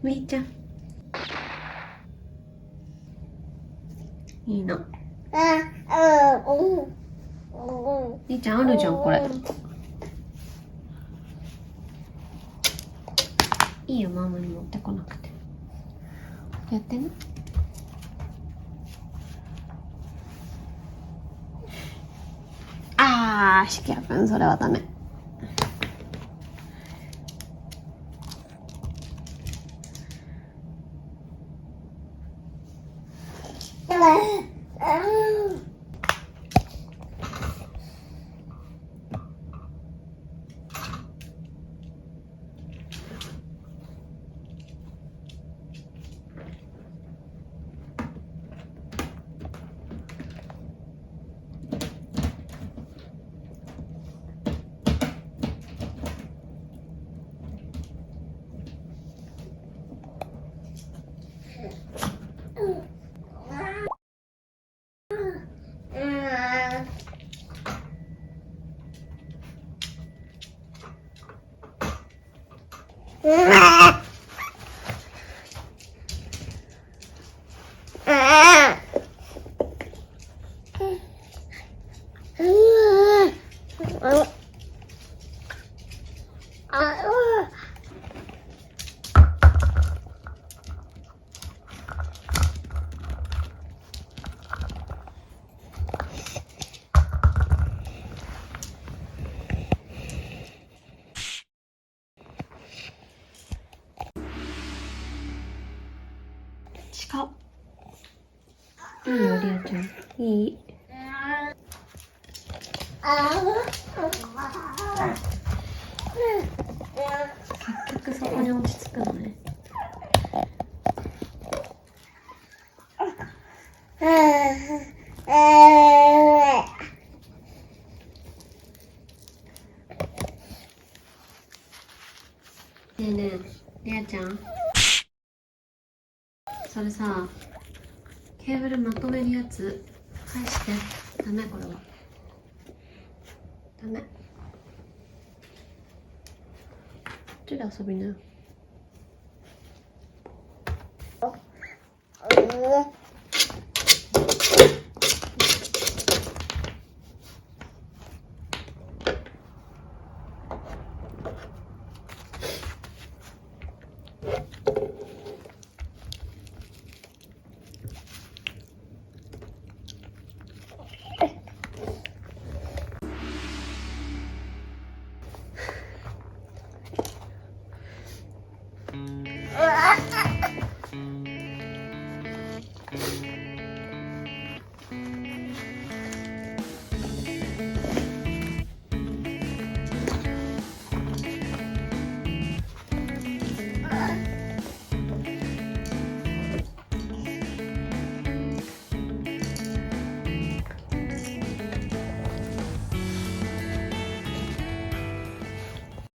みーちゃんいいの。みーちゃんあるじゃんこれ。いいよママに持ってこなくて。やってね。しきやくんそれはダメ。鹿。いいよりあちゃん。いい。結局そこに落ち着くのね。ねえねえ、りあちゃん。それさ、ケーブルまとめるやつ返して。ダメこれは。ダメ。こっちで遊びなよ。